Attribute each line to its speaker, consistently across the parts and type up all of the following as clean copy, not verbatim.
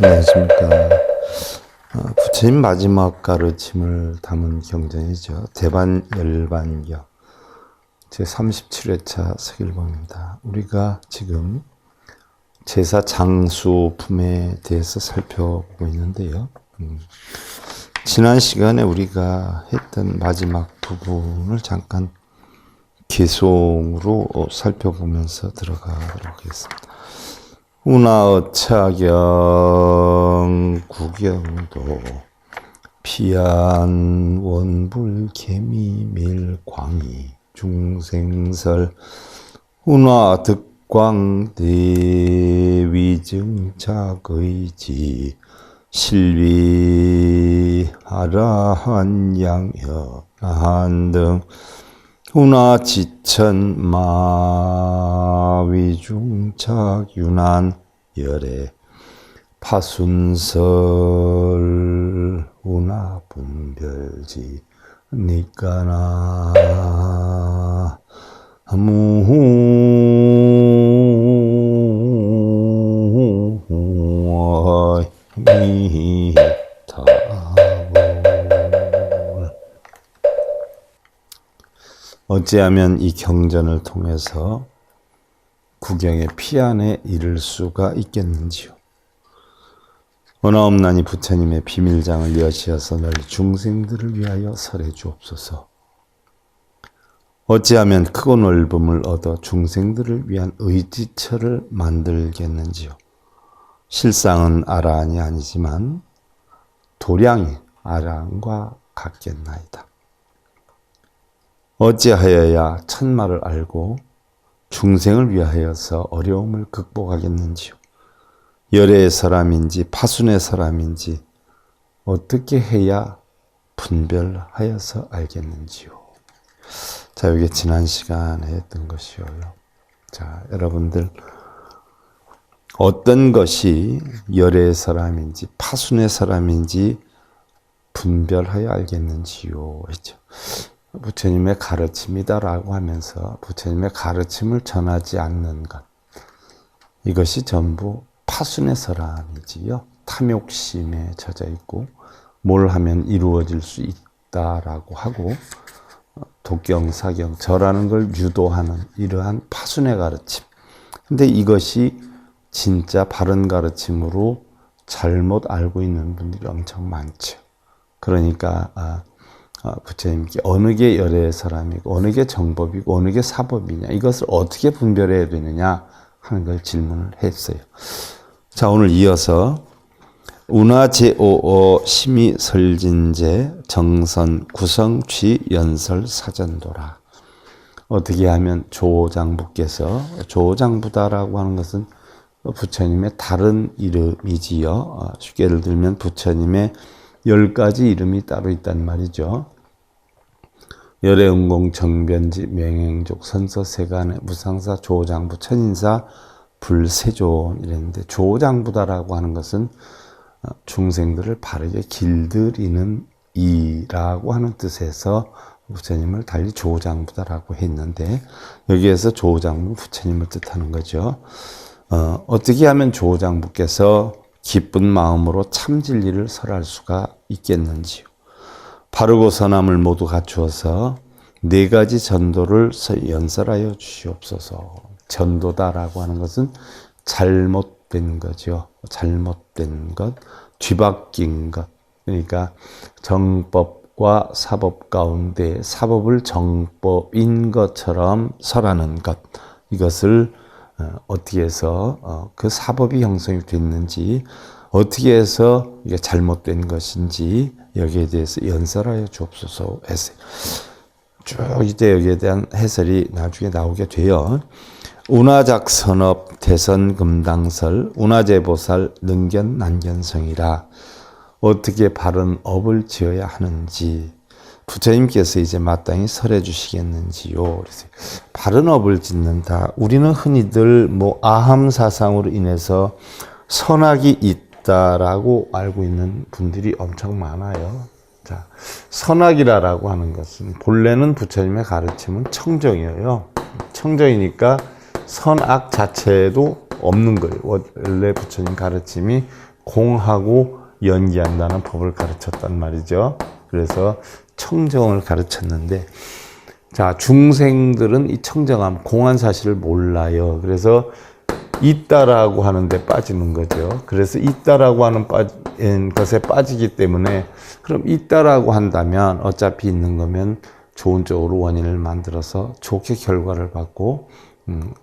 Speaker 1: 안녕하십니까. 부처님 마지막 가르침을 담은 경전이죠. 대반열반경 제37회차 서길봉입니다. 우리가 지금 제사 장수품에 대해서 살펴보고 있는데요. 지난 시간에 우리가 했던 마지막 부분을 잠깐 개송으로 살펴보면서 들어가도록 하겠습니다. 운하어차경 구경도 피안 원불 개미 밀광이 중생설 운하 득광 대위증착의지 실비 아라한 양현 등 운하 지천 마위중착 유난 열애 파순설 운하 분별지 니까나 무미타 어찌하면 이 경전을 통해서 구경의 피안에 이를 수가 있겠는지요. 원하옵나니 부처님의 비밀장을 여시어서 널리 중생들을 위하여 설해 주옵소서. 어찌하면 크고 넓음을 얻어 중생들을 위한 의지처를 만들겠는지요. 실상은 아라한이 아니지만 도량이 아라한과 같겠나이다. 어찌하여야 천마를 알고 중생을 위하여서 어려움을 극복하겠는지요. 열애의 사람인지 파순의 사람인지 어떻게 해야 분별하여서 알겠는지요. 자, 이게 지난 시간에 했던 것이요. 자, 여러분들 어떤 것이 열애의 사람인지 파순의 사람인지 분별하여 알겠는지요 했죠. 부처님의 가르침이다라고 하면서 부처님의 가르침을 전하지 않는 것, 이것이 전부 파순의 사람이지요. 탐욕심에 젖어 있고 뭘 하면 이루어질 수 있다라고 하고 독경사경 절하는 걸 유도하는 이러한 파순의 가르침. 근데 이것이 진짜 바른 가르침으로 잘못 알고 있는 분들이 엄청 많죠. 그러니까 부처님께 어느 게 열애의 사람이고 어느 게 정법이고 어느 게 사법이냐, 이것을 어떻게 분별해야 되느냐 하는 걸 질문을 했어요. 자, 오늘 이어서 운하 제5어 심의설진제 정선 구성취 연설 사전도라. 어떻게 하면 조장부께서, 조장부다라고 하는 것은 부처님의 다른 이름이지요. 쉽게 예를 들면 부처님의 10가지 이름이 따로 있단 말이죠. 열애응공 정변지 명행족 선서세간의 무상사 조장부 천인사 불세존 이랬는데, 조장부다라고 하는 것은 중생들을 바르게 길들이는 이라고 하는 뜻에서 부처님을 달리 조장부다라고 했는데, 여기에서 조장부 부처님을 뜻하는 거죠. 어떻게 하면 조장부께서 기쁜 마음으로 참 진리를 설할 수가 있겠는지요. 바르고 선함을 모두 갖추어서 4가지 전도를 연설하여 주시옵소서. 전도다라고 하는 것은 잘못된 거죠. 잘못된 것, 뒤바뀐 것. 그러니까 정법과 사법 가운데 사법을 정법인 것처럼 설하는 것. 이것을 어떻게 해서 그 사법이 형성이 됐는지, 어떻게 해서 이게 잘못된 것인지 여기에 대해서 연설하여 주옵소서 했어요. 쭉 이제 여기에 대한 해설이 나중에 나오게 돼요. 운하작선업 대선금당설 운하제보살 능견난견성이라. 어떻게 바른 업을 지어야 하는지 부처님께서 이제 마땅히 설해 주시겠는지요. 그래서 바른 업을 짓는다. 우리는 흔히들 아함 사상으로 인해서 선악이 있다라고 알고 있는 분들이 엄청 많아요. 자, 선악이라고 하는 것은 본래는 부처님의 가르침은 청정이에요. 청정이니까 선악 자체도 없는 거예요. 원래 부처님 가르침이 공하고 연기한다는 법을 가르쳤단 말이죠. 그래서 청정을 가르쳤는데, 자, 중생들은 이 청정함, 공한 사실을 몰라요. 그래서 있다라고 하는데 빠지는 거죠. 그래서 있다라고 하는 것에 빠지기 때문에, 그럼 있다라고 한다면 어차피 있는 거면 좋은 쪽으로 원인을 만들어서 좋게 결과를 받고,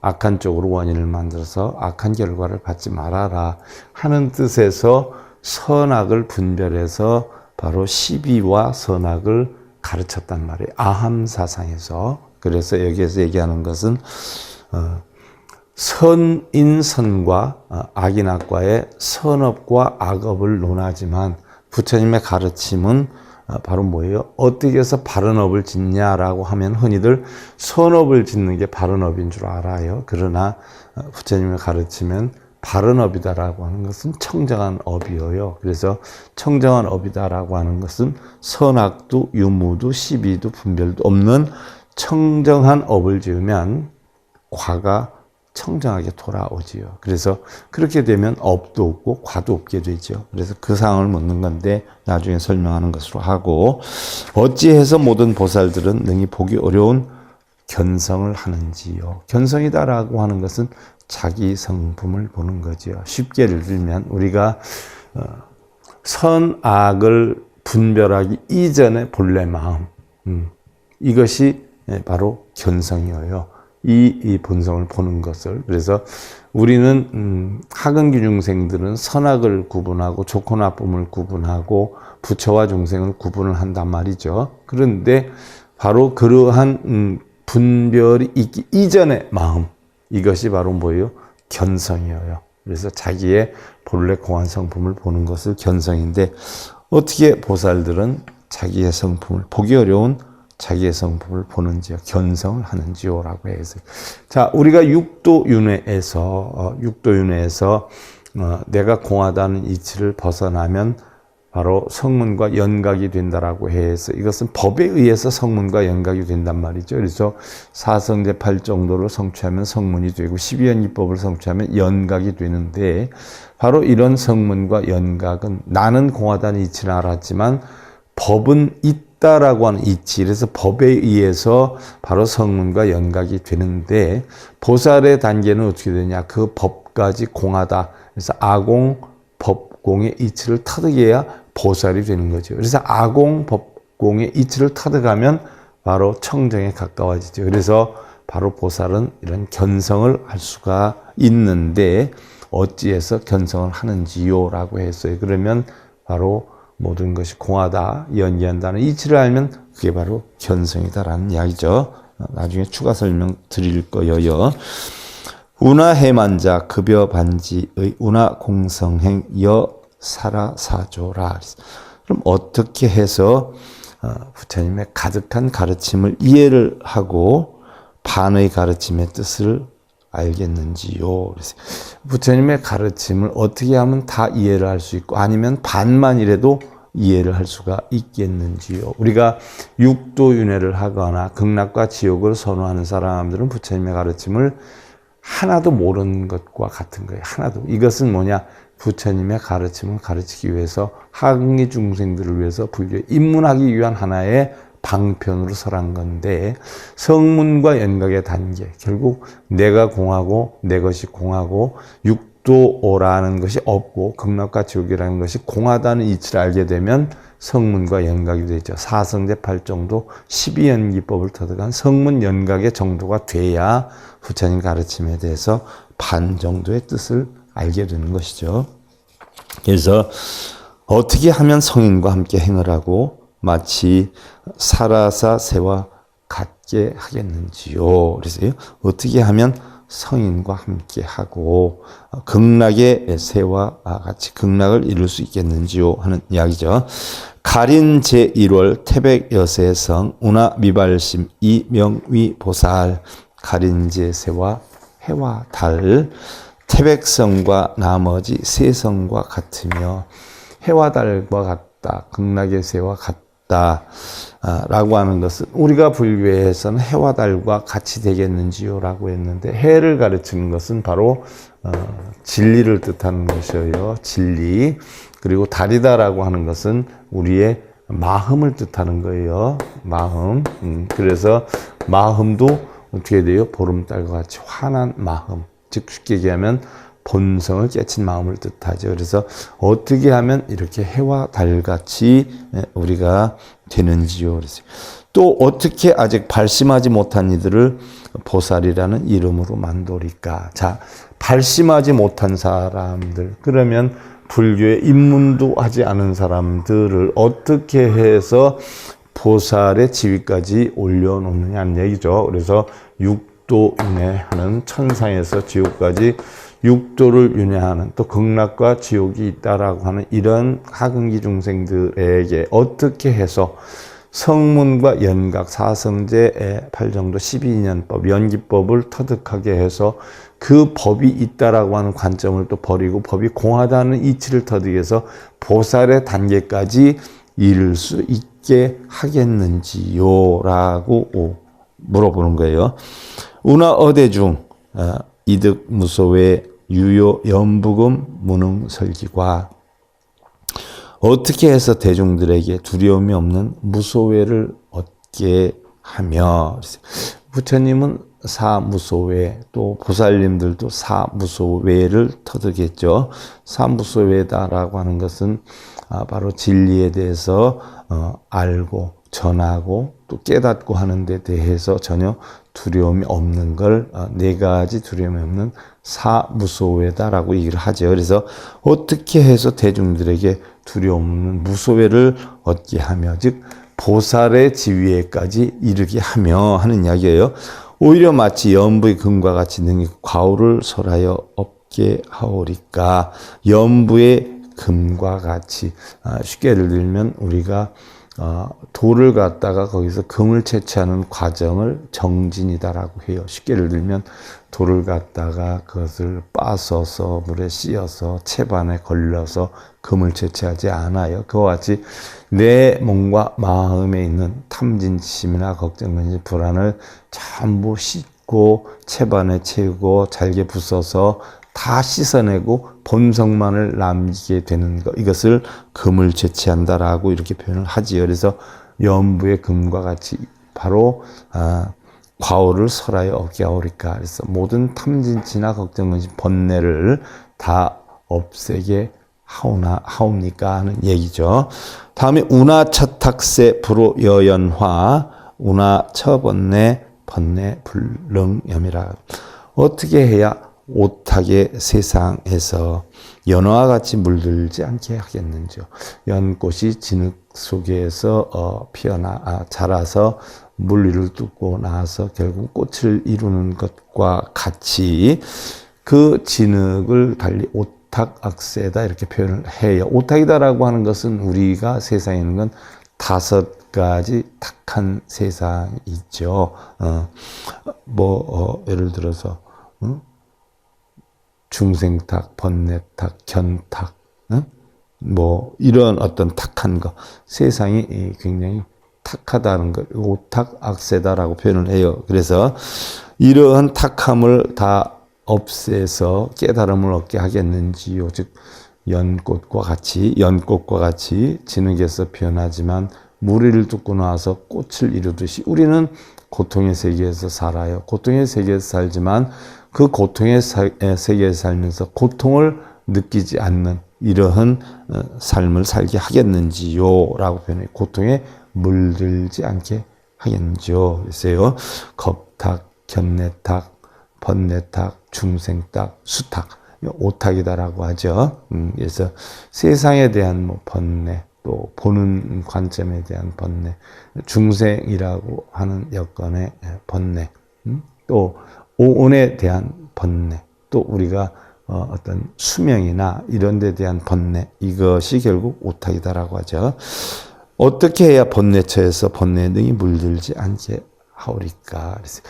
Speaker 1: 악한 쪽으로 원인을 만들어서 악한 결과를 받지 말아라 하는 뜻에서 선악을 분별해서 바로 시비와 선악을 가르쳤단 말이에요. 아함 사상에서. 그래서 여기에서 얘기하는 것은 선인 선과 악인 악과의 선업과 악업을 논하지만, 부처님의 가르침은 바로 뭐예요? 어떻게 해서 바른 업을 짓냐라고 하면 흔히들 선업을 짓는 게 바른 업인 줄 알아요. 그러나 부처님의 가르침은 바른 업이다라고 하는 것은 청정한 업이에요. 그래서 청정한 업이다라고 하는 것은 선악도 유무도 시비도 분별도 없는 청정한 업을 지으면 과가 청정하게 돌아오지요. 그래서 그렇게 되면 업도 없고 과도 없게 되죠. 그래서 그 상황을 묻는 건데 나중에 설명하는 것으로 하고, 어찌해서 모든 보살들은 능히 보기 어려운 견성을 하는지요. 견성이다라고 하는 것은 자기 성품을 보는 거지요. 쉽게 예를 들면 우리가 선악을 분별하기 이전의 본래 마음, 이것이 바로 견성이에요. 이 본성을 보는 것을. 그래서 우리는 하근기 중생들은 선악을 구분하고 좋고 나쁨을 구분하고 부처와 중생을 구분을 한단 말이죠. 그런데 바로 그러한 분별이 있기 이전의 마음, 이것이 바로 뭐예요? 견성이에요. 그래서 자기의 본래 공한 성품을 보는 것을 견성인데, 어떻게 보살들은 자기의 성품을 보기 어려운 자기의 성품을 보는지요, 견성을 하는지요 라고 해서, 자, 우리가 육도윤회에서 내가 공하다는 이치를 벗어나면 바로 성문과 연각이 된다라고 해서, 이것은 법에 의해서 성문과 연각이 된단 말이죠. 그래서 사성제 8정도를 성취하면 성문이 되고 12연기법을 성취하면 연각이 되는데, 바로 이런 성문과 연각은 나는 공하다는 이치를 알았지만 법은 있다라고 하는 이치, 그래서 법에 의해서 바로 성문과 연각이 되는데, 보살의 단계는 어떻게 되냐, 그 법까지 공하다, 그래서 아공, 법공의 이치를 터득해야 보살이 되는 거죠. 그래서 아공, 법공의 이치를 터득하면 바로 청정에 가까워지죠. 그래서 바로 보살은 이런 견성을 할 수가 있는데, 어찌해서 견성을 하는지요 라고 했어요. 그러면 바로 모든 것이 공하다, 연기한다는 이치를 알면 그게 바로 견성이다라는 이야기죠. 나중에 추가 설명 드릴 거예요. 운하해만자 급여 반지의 운하 공성행 여 사라사조라. 그럼 어떻게 해서 부처님의 가득한 가르침을 이해를 하고 반의 가르침의 뜻을 알겠는지요. 그래서 부처님의 가르침을 어떻게 하면 다 이해를 할 수 있고, 아니면 반만이라도 이해를 할 수가 있겠는지요. 우리가 육도윤회를 하거나 극락과 지옥을 선호하는 사람들은 부처님의 가르침을 하나도 모르는 것과 같은 거예요. 하나도. 이것은 뭐냐? 부처님의 가르침을 가르치기 위해서, 하근기 중생들을 위해서 불교에 입문하기 위한 하나의 방편으로 설한 건데, 성문과 연각의 단계, 결국 내가 공하고 내 것이 공하고 육도라는 것이 없고 극락과 지옥이라는 것이 공하다는 이치를 알게 되면 성문과 연각이 되죠. 사성제 8정도 12연기법을 터득한 성문 연각의 정도가 돼야 부처님 가르침에 대해서 반 정도의 뜻을 알게 되는 것이죠. 그래서 어떻게 하면 성인과 함께 행을 하고 마치 사라사 새와 같게 하겠는지요. 그래서 어떻게 하면 성인과 함께 하고 극락의 새와 같이 극락을 이룰 수 있겠는지요 하는 이야기죠. 가린 제1월 태백 여세성 운하 미발심 이명위 보살. 가린 제새와 해와 달, 태백성과 나머지 세 성과 같으며 해와 달과 같다, 극락의 새와 되겠다. 라고 하는 것은 우리가 불교에서는 해와 달과 같이 되겠는지요? 라고 했는데 해를 가르치는 것은 바로 진리를 뜻하는 것이에요. 진리. 그리고 달이다라고 하는 것은 우리의 마음을 뜻하는 거예요. 마음. 그래서 마음도 어떻게 돼요? 보름달과 같이 환한 마음. 즉 쉽게 얘기하면 본성을 깨친 마음을 뜻하죠. 그래서 어떻게 하면 이렇게 해와 달같이 우리가 되는지요. 그래서 또 어떻게 아직 발심하지 못한 이들을 보살이라는 이름으로 만들까? 자, 발심하지 못한 사람들, 그러면 불교에 입문도 하지 않은 사람들을 어떻게 해서 보살의 지위까지 올려놓느냐는 얘기죠. 그래서 육도 윤회하는 천상에서 지옥까지 육도를 윤회하는 또 극락과 지옥이 있다라고 하는 이런 하근기 중생들에게 어떻게 해서 성문과 연각, 사성제, 팔정도 12인연법, 연기법을 터득하게 해서 그 법이 있다라고 하는 관점을 또 버리고 법이 공하다는 이치를 터득해서 보살의 단계까지 이를 수 있게 하겠는지요? 라고 물어보는 거예요. 운하 어대중 이득 무소외 유효 연부금 무능 설기과 어떻게 해서 대중들에게 두려움이 없는 무소외를 얻게 하며 부처님은 사무소외 또 보살님들도 사무소외를 터득했죠. 사무소외다라고 하는 것은 바로 진리에 대해서 알고 전하고 또 깨닫고 하는 데 대해서 전혀 두려움이 없는 걸 네 가지 두려움이 없는 사무소외다라고 얘기를 하죠. 그래서 어떻게 해서 대중들에게 두려움 없는 무소외를 얻게 하며 즉 보살의 지위에까지 이르게 하며 하는 이야기예요. 오히려 마치 연부의 금과 같이 능히 과오를 설하여 없게 하오리까. 연부의 금과 같이 쉽게 예를 들면 우리가 돌을 갖다가 거기서 금을 채취하는 과정을 정진이다라고 해요. 쉽게 예를 들면 돌을 갖다가 그것을 빻아서 물에 씌어서 채반에 걸려서 금을 채취하지 않아요. 그와 같이 내 몸과 마음에 있는 탐진심이나 걱정근심 불안을 전부 씻고 채반에 채우고 잘게 부숴서 다 씻어내고 본성만을 남기게 되는 것, 이것을 금을 채취한다라고 이렇게 표현을 하지요. 그래서 연부의 금과 같이 바로 과오를 설하여 없게 하오리까. 그래서 모든 탐진치나 걱정근심 번뇌를 다 없애게 하옵니까 하는 얘기죠. 다음에 운하 첫탁세 불호 여연화 운하 처번뇌 번뇌 불능염이라. 어떻게 해야 오타게 세상에서 연화와 같이 물들지 않게 하겠는지요. 연꽃이 진흙 속에서 자라서 물 위를 뚫고 나서 결국 꽃을 이루는 것과 같이 그 진흙을 달리 오탁악세다 이렇게 표현을 해요. 오탁이다라고 하는 것은 우리가 세상에 있는 건 5가지 탁한 세상이 있죠. 예를 들어서 중생탁, 번뇌탁, 견탁, 이런 어떤 탁한 거, 세상이 굉장히 탁하다는 걸 오탁악세다라고 표현을 해요. 그래서 이러한 탁함을 다 없애서 깨달음을 얻게 하겠는지요. 즉 연꽃과 같이 진흙에서 피어나지만 물 위를 뚫고 나와서 꽃을 이루듯이 우리는 고통의 세계에서 살아요. 고통의 세계에서 살지만 그 고통의 세계에 살면서 고통을 느끼지 않는 이러한 삶을 살게 하겠는지요? 라고 표현해요. 고통에 물들지 않게 하겠는지요? 그래서요. 겁탁, 견내탁, 번뇌탁, 중생탁, 수탁, 오탁이다라고 하죠. 그래서 세상에 대한 번뇌, 또 보는 관점에 대한 번뇌, 중생이라고 하는 여건의 번뇌, 또 오온에 대한 번뇌, 또 우리가 어떤 수명이나 이런 데 대한 번뇌, 이것이 결국 오탁이다라고 하죠. 어떻게 해야 번뇌처에서 번뇌 등이 물들지 않게 하오리까? 그래서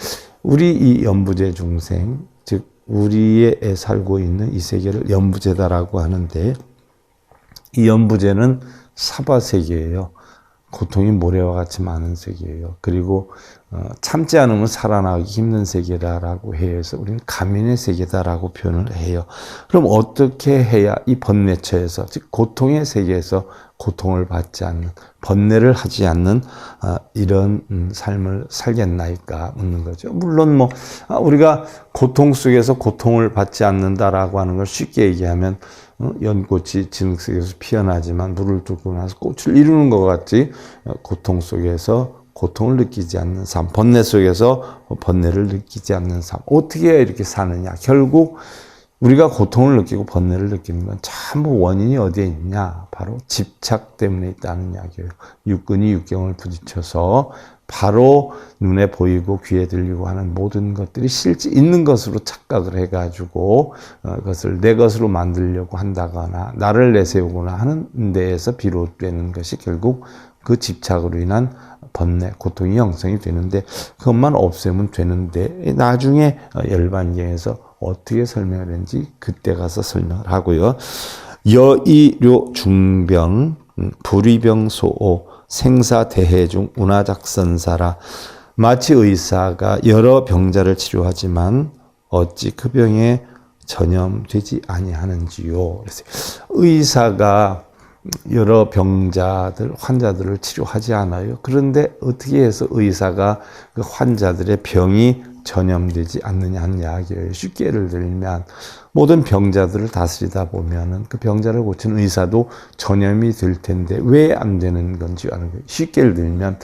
Speaker 1: 우리 이 연부제 중생, 즉 우리의 살고 있는 이 세계를 연부제다라고 하는데 이 연부제는 사바세계예요. 고통이 모래와 같이 많은 세계예요. 그리고 참지 않으면 살아나기 힘든 세계다라고 해서 우리는 가민의 세계다라고 표현을 해요. 그럼 어떻게 해야 이 번뇌처에서, 즉 고통의 세계에서 고통을 받지 않는, 번뇌를 하지 않는 이런 삶을 살겠나이까 묻는 거죠. 물론 우리가 고통 속에서 고통을 받지 않는다라고 하는 걸 쉽게 얘기하면 연꽃이 진흙 속에서 피어나지만 물을 뚫고 나서 꽃을 이루는 것 같이 고통 속에서 고통을 느끼지 않는 삶, 번뇌 속에서 번뇌를 느끼지 않는 삶. 어떻게 이렇게 사느냐? 결국 우리가 고통을 느끼고 번뇌를 느끼는 건 전부 원인이 어디에 있냐? 바로 집착 때문에 있다는 이야기예요. 육근이 육경을 부딪혀서 바로 눈에 보이고 귀에 들리고 하는 모든 것들이 실제 있는 것으로 착각을 해가지고 그것을 내 것으로 만들려고 한다거나 나를 내세우거나 하는 데에서 비롯되는 것이 결국 그 집착으로 인한 번뇌, 고통이 형성이 되는데 그것만 없애면 되는데 나중에 열반경에서 어떻게 설명을 했는지 그때 가서 설명을 하고요. 여의료 중병, 불의병 소오, 생사대해 중 운하작선사라. 마치 의사가 여러 병자를 치료하지만 어찌 그 병에 전염되지 아니하는지요. 의사가 여러 병자들, 환자들을 치료하지 않아요. 그런데 어떻게 해서 의사가 그 환자들의 병이 전염되지 않느냐 하는 이야기예요. 쉽게 예를 들면 모든 병자들을 다스리다 보면은 그 병자를 고치는 의사도 전염이 될 텐데 왜 안 되는 건지 아는 거예요. 쉽게 예를 들면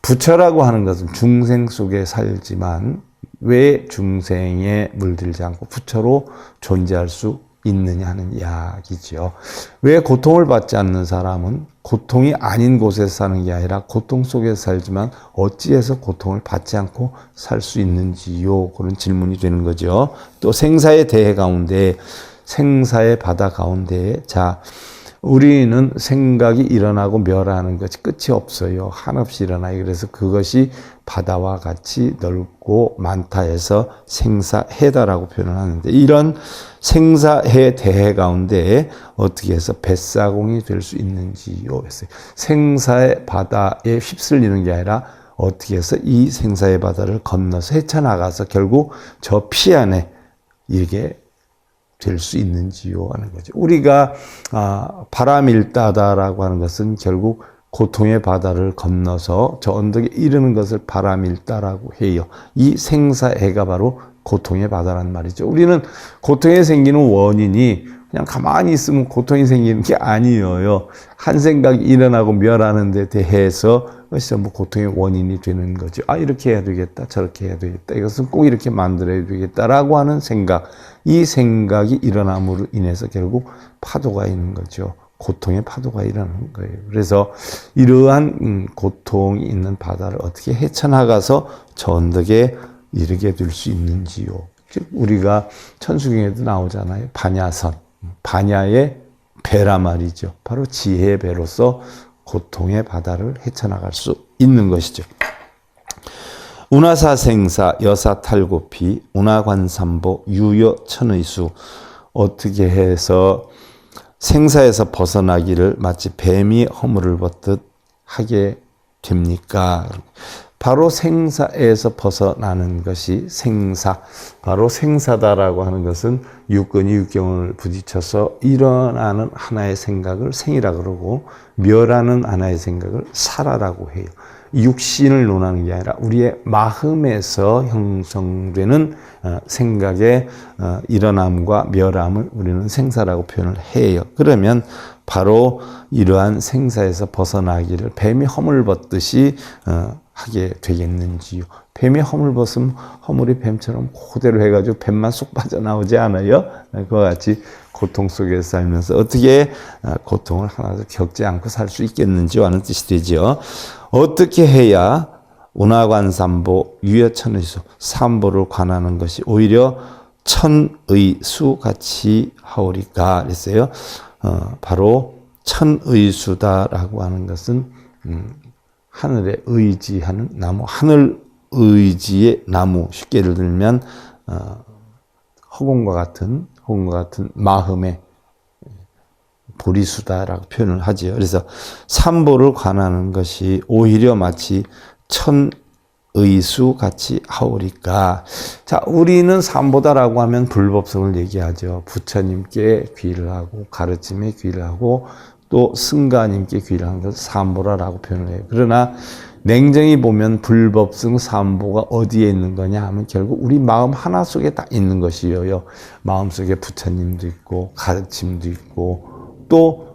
Speaker 1: 부처라고 하는 것은 중생 속에 살지만 왜 중생에 물들지 않고 부처로 존재할 수 있느냐 하는 이야기죠. 왜 고통을 받지 않는 사람은 고통이 아닌 곳에서 사는 게 아니라 고통 속에서 살지만 어찌해서 고통을 받지 않고 살 수 있는지요? 그런 질문이 되는 거죠. 또 생사의 대해 가운데, 생사의 바다 가운데, 자, 우리는 생각이 일어나고 멸하는 것이 끝이 없어요. 한없이 일어나요. 그래서 그것이 바다와 같이 넓고 많다 해서 생사해다라고 표현을 하는데 이런 생사해 대해 가운데 어떻게 해서 뱃사공이 될 수 있는지요 했어요. 생사의 바다에 휩쓸리는 게 아니라 어떻게 해서 이 생사의 바다를 건너서 헤쳐나가서 결국 저 피 안에 이렇게 될 수 있는지요 하는 거죠. 우리가 바람일다다라고 하는 것은 결국 고통의 바다를 건너서 저 언덕에 이르는 것을 바람일다라고 해요. 이 생사해가 바로 고통의 바다란 말이죠. 우리는 고통이 생기는 원인이 그냥 가만히 있으면 고통이 생기는 게 아니에요. 한 생각이 일어나고 멸하는 데 대해서 그것이 전부 고통의 원인이 되는 거죠. 이렇게 해야 되겠다, 저렇게 해야 되겠다, 이것은 꼭 이렇게 만들어야 되겠다라고 하는 생각, 이 생각이 일어남으로 인해서 결국 파도가 있는 거죠. 고통의 파도가 일어나는 거예요. 그래서 이러한 고통이 있는 바다를 어떻게 헤쳐나가서 저 언덕에 이르게 될 수 있는지요. 즉 우리가 천수경에도 나오잖아요. 반야선, 반야의 배라 말이죠. 바로 지혜의 배로서 고통의 바다를 헤쳐나갈 수 있는 것이죠. 운하사생사 여사탈고피 운하관삼보 유여천의수. 어떻게 해서 생사에서 벗어나기를 마치 뱀이 허물을 벗듯 하게 됩니까? 바로 생사에서 벗어나는 것이 생사, 바로 생사다라고 하는 것은 육근이 육경을 부딪혀서 일어나는 하나의 생각을 생이라 그러고 멸하는 하나의 생각을 사라라고 해요. 육신을 논하는 게 아니라 우리의 마음에서 형성되는 생각의 일어남과 멸함을 우리는 생사라고 표현을 해요. 그러면 바로 이러한 생사에서 벗어나기를 뱀이 허물 벗듯이 하게 되겠는지요. 뱀이 허물 벗으면 허물이 뱀처럼 그대로 해가지고 뱀만 쏙 빠져나오지 않아요? 그와 같이 고통 속에서 살면서 어떻게 고통을 하나도 겪지 않고 살 수 있겠는지요 하는 뜻이 되죠. 어떻게 해야 운하관삼보 유여천의수, 삼보를 관하는 것이 오히려 천의수같이 하오리까 그랬어요. 바로 천의수다라고 하는 것은 하늘에 의지하는 나무, 하늘 의지의 나무. 쉽게 예를 들면 허공과 같은 마음의 보리수다라고 표현을 하지요. 그래서 삼보를 관하는 것이 오히려 마치 천의수 같이 하오리까. 자, 우리는 삼보다라고 하면 불법성을 얘기하죠. 부처님께 귀의를 하고 가르침에 귀의를 하고 또 승가님께 귀의를 하는 것을 삼보라라고 표현을 해요. 그러나 냉정히 보면 불법성 삼보가 어디에 있는 거냐 하면 결국 우리 마음 하나 속에 다 있는 것이에요. 마음 속에 부처님도 있고 가르침도 있고 또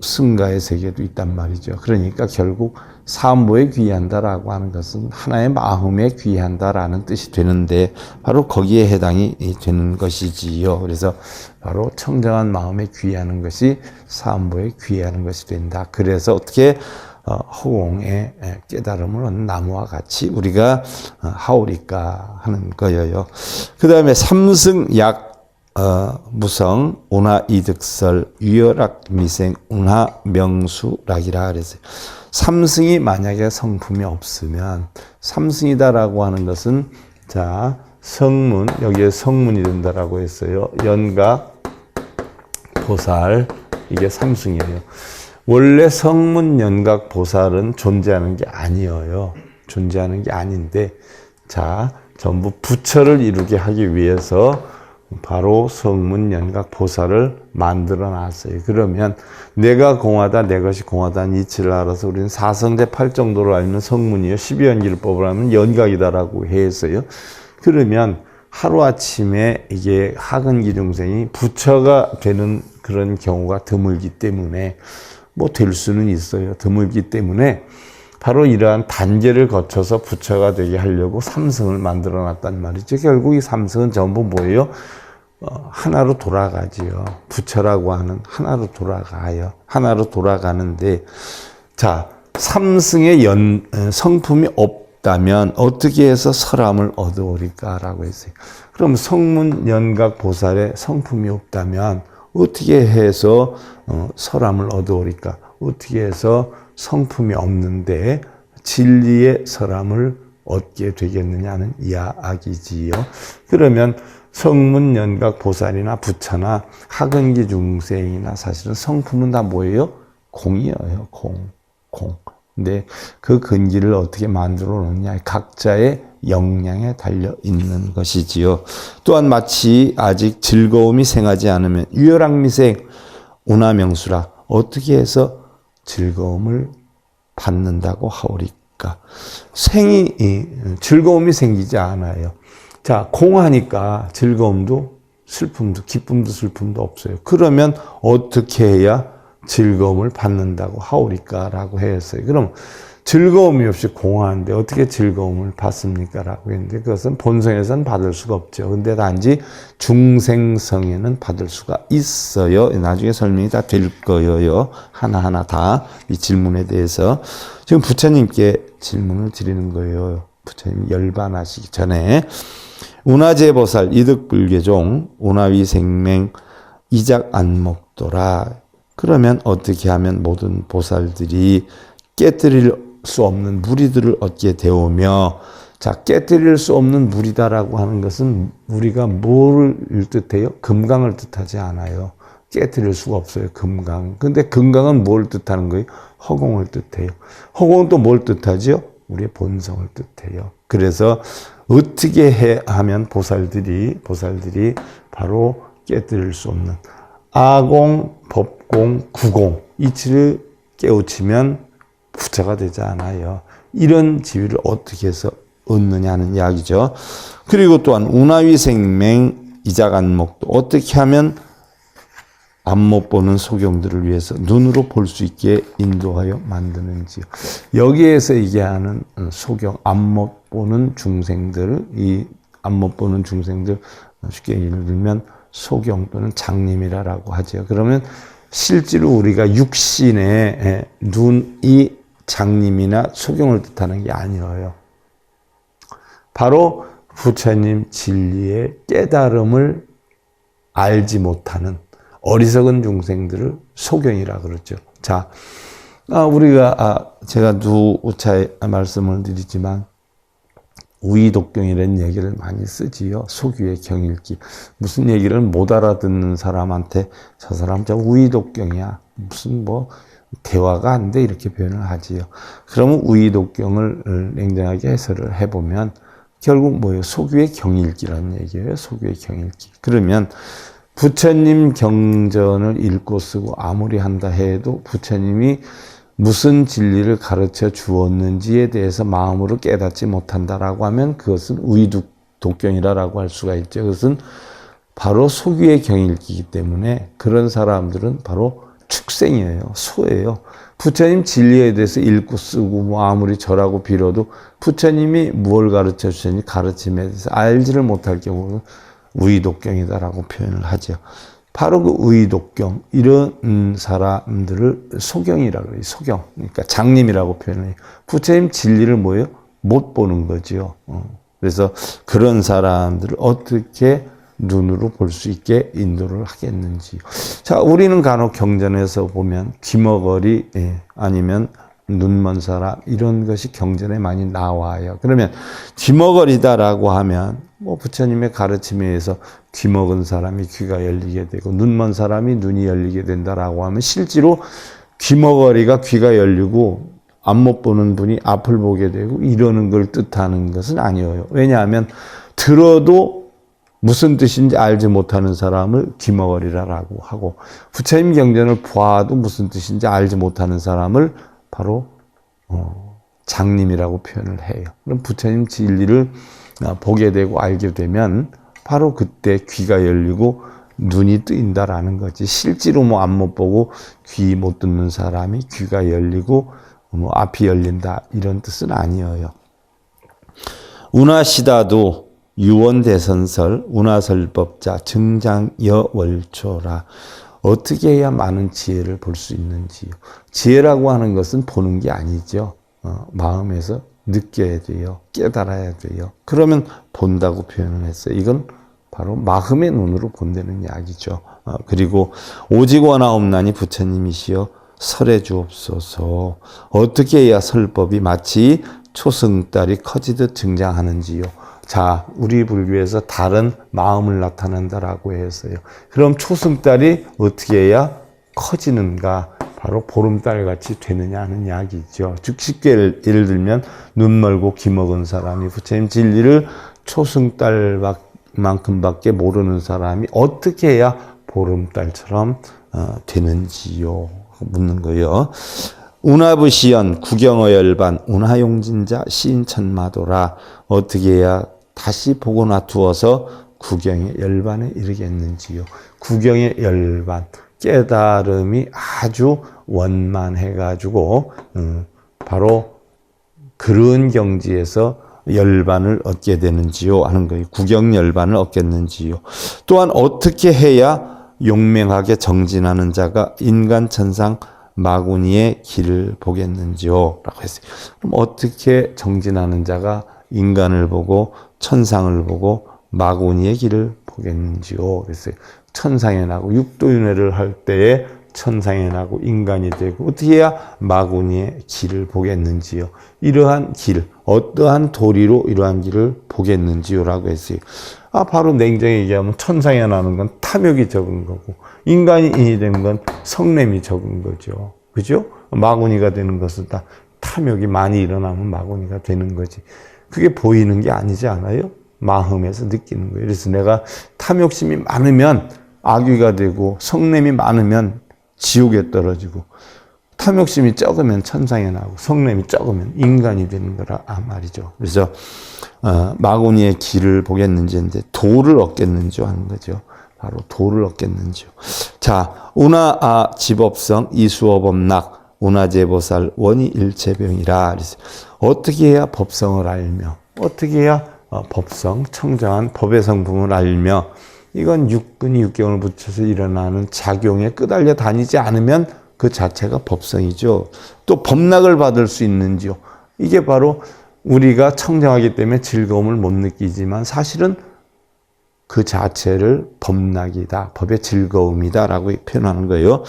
Speaker 1: 승가의 세계도 있단 말이죠. 그러니까 결국 삼보에 귀의한다라고 하는 것은 하나의 마음에 귀의한다라는 뜻이 되는데 바로 거기에 해당이 되는 것이지요. 그래서 바로 청정한 마음에 귀의하는 것이 삼보에 귀의하는 것이 된다. 그래서 어떻게 허공의 깨달음을 얻는 나무와 같이 우리가 하오리까 하는 거예요. 그 다음에 삼승약 무성, 운하 이득설, 유열악 미생, 운하 명수락이라 그랬어요. 삼승이 만약에 성품이 없으면 삼승이다라고 하는 것은 자 성문, 여기에 성문이 된다라고 했어요. 연각, 보살, 이게 삼승이에요. 원래 성문, 연각, 보살은 존재하는 게 아니에요. 존재하는 게 아닌데 자 전부 부처를 이루게 하기 위해서 바로 성문, 연각, 보살을 만들어 놨어요. 그러면 내가 공하다, 내 것이 공하다는 이치를 알아서 우리는 사성대팔 정도로 알면 성문이요. 12연기를법을 하면 연각이다라고 했어요. 그러면 하루아침에 이게 하근기 중생이 부처가 되는 그런 경우가 드물기 때문에 뭐 될 수는 있어요. 드물기 때문에 바로 이러한 단계를 거쳐서 부처가 되게 하려고 삼승을 만들어 놨단 말이죠. 결국 이 삼승은 전부 뭐예요? 하나로 돌아가지요. 부처라고 하는 하나로 돌아가요. 하나로 돌아가는데 자 삼승의 성품이 없다면 어떻게 해서 설함을 얻어오리까라고 했어요. 그럼 성문, 연각, 보살에 성품이 없다면 어떻게 해서 설함을 얻어오리까? 어떻게 해서 성품이 없는데 진리의 설함을 얻게 되겠느냐는 이야기지요. 그러면 성문, 연각, 보살이나 부처나 하근기 중생이나 사실은 성품은 다 뭐예요? 공이에요. 공. 근데 그 근기를 어떻게 만들어 놓느냐 각자의 역량에 달려 있는 것이지요. 또한 마치 아직 즐거움이 생하지 않으면 유열악미생, 운하명수라 어떻게 해서 즐거움을 받는다고 하오리까? 즐거움이 생기지 않아요. 자, 공하니까 즐거움도 슬픔도 기쁨도 슬픔도 없어요. 그러면 어떻게 해야 즐거움을 받는다고 하오리까라고 했어요. 그럼 즐거움이 없이 공하는데 어떻게 즐거움을 받습니까? 라고 했는데 그것은 본성에서는 받을 수가 없죠. 근데 단지 중생성에는 받을 수가 있어요. 나중에 설명이 다 될 거예요. 하나하나 다 이 질문에 대해서 지금 부처님께 질문을 드리는 거예요. 부처님 열반하시기 전에 운하제보살 이득불계종 운하위생맹 이작안목도라. 그러면 어떻게 하면 모든 보살들이 깨뜨릴 수 없는 무리들을 얻게 되오며, 자, 깨뜨릴 수 없는 무리다라고 하는 것은 우리가 뭐를 뜻해요? 금강을 뜻하지 않아요. 깨뜨릴 수가 없어요. 금강. 근데 금강은 뭘 뜻하는 거예요? 허공을 뜻해요. 허공은 또 뭘 뜻하죠? 우리의 본성을 뜻해요. 그래서 어떻게 하면 보살들이 바로 깨뜨릴 수 없는 아공, 법공, 구공 이치를 깨우치면 부처가 되지 않아요. 이런 지위를 어떻게 해서 얻느냐는 이야기죠. 그리고 또한 운하위생맹 이작안목도 어떻게 하면 안 못 보는 소경들을 위해서 눈으로 볼 수 있게 인도하여 만드는지요. 여기에서 얘기하는 소경, 안 못 보는 중생들, 이 안 못 보는 중생들 쉽게 예를 들면 소경 또는 장님이라고 하죠. 그러면 실제로 우리가 육신의 눈이 장님이나 소경을 뜻하는 게 아니에요. 바로 부처님 진리의 깨달음을 알지 못하는 어리석은 중생들을 소경이라 그러죠. 자, 제가 누차 말씀을 드리지만 우의독경이라는 얘기를 많이 쓰지요. 소규의 경읽기. 무슨 얘기를 못 알아듣는 사람한테 저 사람 저 우의독경이야. 무슨 뭐 대화가 안 돼 이렇게 표현을 하지요. 그러면 우의독경을 냉정하게 해설을 해보면 결국 뭐예요? 소규의 경일기라는 얘기예요. 소규의 경일기. 그러면 부처님 경전을 읽고 쓰고 아무리 한다 해도 부처님이 무슨 진리를 가르쳐 주었는지에 대해서 마음으로 깨닫지 못한다라고 하면 그것은 우의독경이라고 할 수가 있죠. 그것은 바로 소규의 경일기이기 때문에 그런 사람들은 바로 축생이에요. 소예요. 부처님 진리에 대해서 읽고 쓰고 뭐 아무리 절하고 빌어도 부처님이 무엇을 가르쳐 주셨는지 가르침에 대해서 알지를 못할 경우는 우의독경이다라고 표현을 하죠. 바로 그 우의독경, 이런 사람들을 소경이라고 해요. 소경. 그러니까 장님이라고 표현해요. 부처님 진리를 뭐예요? 못 보는 거죠. 그래서 그런 사람들을 어떻게 눈으로 볼 수 있게 인도를 하겠는지. 자, 우리는 간혹 경전에서 보면 귀머거리, 아니면 눈먼 사람, 이런 것이 경전에 많이 나와요. 그러면 귀머거리다라고 하면 뭐 부처님의 가르침에 의해서 귀먹은 사람이 귀가 열리게 되고 눈먼 사람이 눈이 열리게 된다라고 하면 실제로 귀머거리가 귀가 열리고 앞 못 보는 분이 앞을 보게 되고 이러는 걸 뜻하는 것은 아니에요. 왜냐하면 들어도 무슨 뜻인지 알지 못하는 사람을 귀머거리라고 하고 부처님 경전을 봐도 무슨 뜻인지 알지 못하는 사람을 바로 장님이라고 표현을 해요. 그럼 부처님 진리를 보게 되고 알게 되면 바로 그때 귀가 열리고 눈이 뜨인다라는 거지. 실제로 뭐 앞 못 보고 귀 못 듣는 사람이 귀가 열리고 뭐 앞이 열린다 이런 뜻은 아니에요. 운하시다도 유원대선설, 운하설법자, 증장여월초라. 어떻게 해야 많은 지혜를 볼 수 있는지요. 지혜라고 하는 것은 보는 게 아니죠. 마음에서 느껴야 돼요. 깨달아야 돼요. 그러면 본다고 표현을 했어요. 이건 바로 마음의 눈으로 본다는 이야기죠. 그리고 오직 원하옵나니 부처님이시여 설해 주옵소서. 어떻게 해야 설법이 마치 초승달이 커지듯 증장하는지요. 자, 우리 불교에서 다른 마음을 나타낸다라고 했어요. 그럼 초승달이 어떻게 해야 커지는가? 바로 보름달 같이 되느냐 하는 이야기죠. 즉 쉽게 예를 들면 눈 멀고 귀 먹은 사람이 부처님 진리를 초승달만큼밖에 모르는 사람이 어떻게 해야 보름달처럼 되는지요? 묻는 거예요. 운하부시연 구경어열반 운하용진자 시인천마도라. 어떻게 해야 다시 보고 놔두어서 구경의 열반에 이르겠는지요. 구경의 열반, 깨달음이 아주 원만해가지고 바로 그런 경지에서 열반을 얻게 되는지요 하는 거예요. 구경 열반을 얻겠는지요. 또한 어떻게 해야 용맹하게 정진하는 자가 인간 천상 마구니의 길을 보겠는지요? 라고 했어요. 그럼 어떻게 정진하는 자가 인간을 보고 천상을 보고 마구니의 길을 보겠는지요? 그랬어요. 천상에 나고 육도윤회를 할 때에 천상에 나고 인간이 되고 어떻게 해야 마구니의 길을 보겠는지요? 이러한 길, 어떠한 도리로 이러한 길을 보겠는지요? 라고 했어요. 바로 냉정히 얘기하면 천상에 나는 건 탐욕이 적은 거고 인간이 인이 된 건 성냄이 적은 거죠. 그죠? 마구니가 되는 것은 다 탐욕이 많이 일어나면 마구니가 되는 거지. 그게 보이는 게 아니지 않아요? 마음에서 느끼는 거예요. 그래서 내가 탐욕심이 많으면 악귀가 되고 성냄이 많으면 지옥에 떨어지고 탐욕심이 적으면 천상에 나오고 성냄이 적으면 인간이 되는 거라 말이죠. 그래서 마구니의 길을 보겠는지인데 도를 얻겠는지 하는 거죠. 바로 도를 얻겠는지요. 자, 운하 지법성 이수어법락 운하제보살 원이 일체병이라. 어떻게 해야 법성을 알며 어떻게 해야 법성 청정한 법의 성품을 알며 이건 육근이 육경을 붙여서 일어나는 작용에 끄달려 다니지 않으면 그 자체가 법성이죠. 또 법락을 받을 수 있는지요. 이게 바로 우리가 청정하기 때문에 즐거움을 못 느끼지만 사실은 그 자체를 법락이다, 법의 즐거움이다 라고 표현하는 거예요.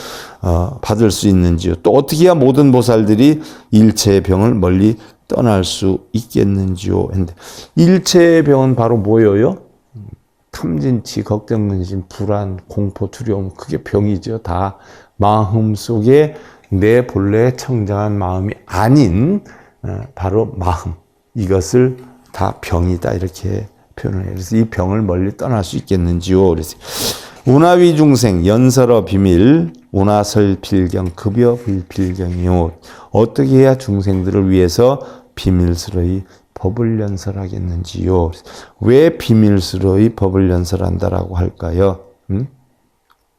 Speaker 1: 받을 수 있는지요. 또 어떻게 해야 모든 보살들이 일체의 병을 멀리 떠날 수 있겠는지요. 했는데 일체의 병은 바로 뭐예요? 탐진치, 걱정, 근심, 불안, 공포, 두려움, 그게 병이죠. 다 마음속에 내 본래 청정한 마음이 아닌 바로 마음, 이것을 다 병이다 이렇게 표현을 해요. 그래서 이 병을 멀리 떠날 수 있겠는지요. 그래서 운하위 중생 연설어 비밀 운하설 필경 급여 불필경이요. 어떻게 해야 중생들을 위해서 비밀스러이 법을 연설하겠는지요. 왜 비밀스러이 법을 연설한다라고 할까요?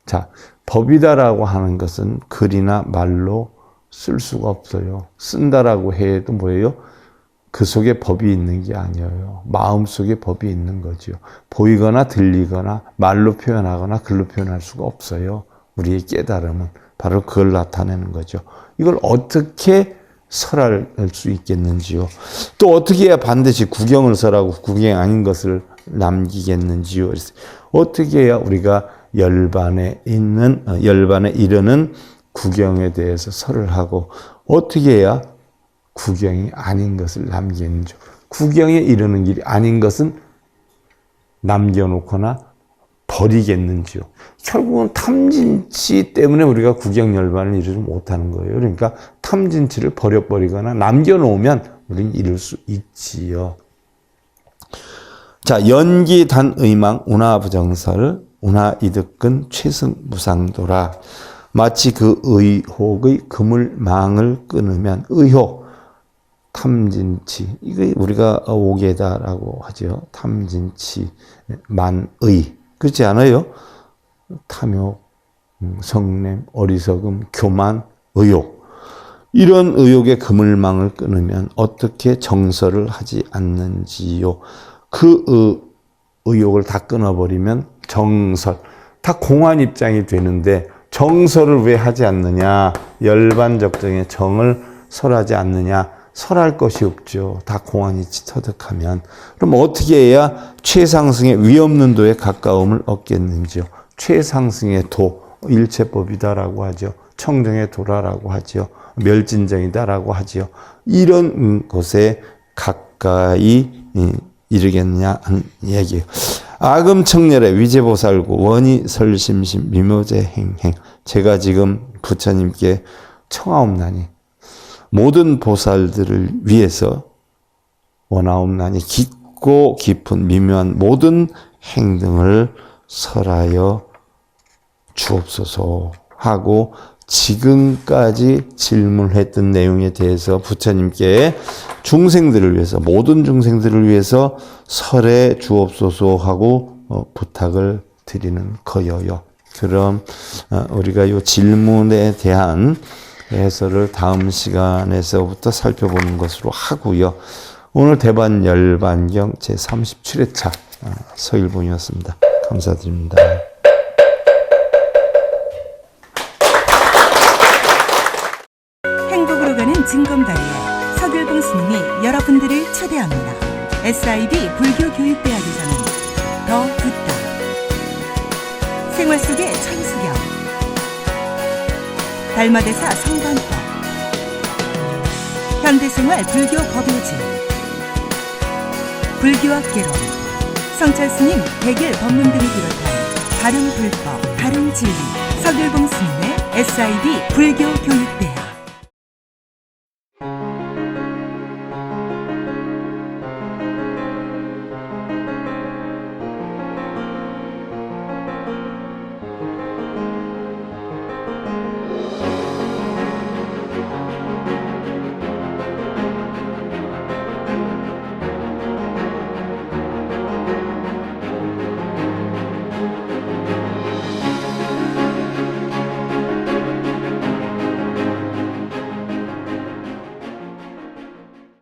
Speaker 1: 자, 법이다라고 하는 것은 글이나 말로 쓸 수가 없어요. 쓴다라고 해도 뭐예요? 그 속에 법이 있는 게 아니에요. 마음 속에 법이 있는 거죠. 보이거나 들리거나 말로 표현하거나 글로 표현할 수가 없어요. 우리의 깨달음은 바로 그걸 나타내는 거죠. 이걸 어떻게 설할 수 있겠는지요. 또 어떻게 해야 반드시 구경을 설하고 구경 아닌 것을 남기겠는지요. 그래서 어떻게 해야 우리가 열반에 이르는 구경에 대해서 설을 하고 어떻게 해야 구경이 아닌 것을 남기는지. 구경에 이르는 길이 아닌 것은 남겨놓거나 버리겠는지요. 결국은 탐진치 때문에 우리가 구경열반을 이루지 못하는 거예요. 그러니까 탐진치를 버려버리거나 남겨놓으면 우리는 이룰 수 있지요. 자, 연기 단의망 운하부정설 운하이득근 최승무상도라. 마치 그 의혹의 그물망을 끊으면 의혹 탐진치, 이거 우리가 오계다라고 하죠. 탐진치, 만의, 그렇지 않아요? 탐욕, 성냄, 어리석음, 교만, 의욕. 이런 의욕의 그물망을 끊으면 어떻게 정설을 하지 않는지요. 그 의욕을 다 끊어버리면 정설, 다 공안 입장이 되는데 정설을 왜 하지 않느냐? 열반적정의 정을 설하지 않느냐? 설할 것이 없죠. 다 공안이 터득하면. 그럼 어떻게 해야 최상승의 위없는 도에 가까움을 얻겠는지요? 최상승의 도, 일체법이다라고 하죠. 청정의 도라라고 하죠. 멸진정이다라고 하죠. 이런 곳에 가까이 이르겠느냐 하는 얘기예요. 아금청렬의 위제보살고 원이설심심 미묘제행행. 제가 지금 부처님께 청하옵나니 모든 보살들을 위해서 원하옵나니 깊고 깊은 미묘한 모든 행등을 설하여 주옵소서 하고 지금까지 질문했던 내용에 대해서 부처님께 중생들을 위해서 모든 중생들을 위해서 설해 주옵소서 하고 부탁을 드리는 거예요. 그럼 우리가 이 질문에 대한 해설을 다음 시간에서부터 살펴보는 것으로 하고요. 오늘 대반 열반경 제37회차 서일본이었습니다. 감사드립니다.
Speaker 2: 행복으로 가는 징검다리에 서길봉 스님이 여러분들을 초대합니다. SIB 불교교육대학에서는 더 듣다, 생활 속의 천수경, 달마대사 성관법, 현대생활 불교 법요지, 불교학 개론, 성찰스님 백일 법문 등을 비롯한 다른 불법, 다른 진리, 서길봉 스님의 SIB 불교교육대학.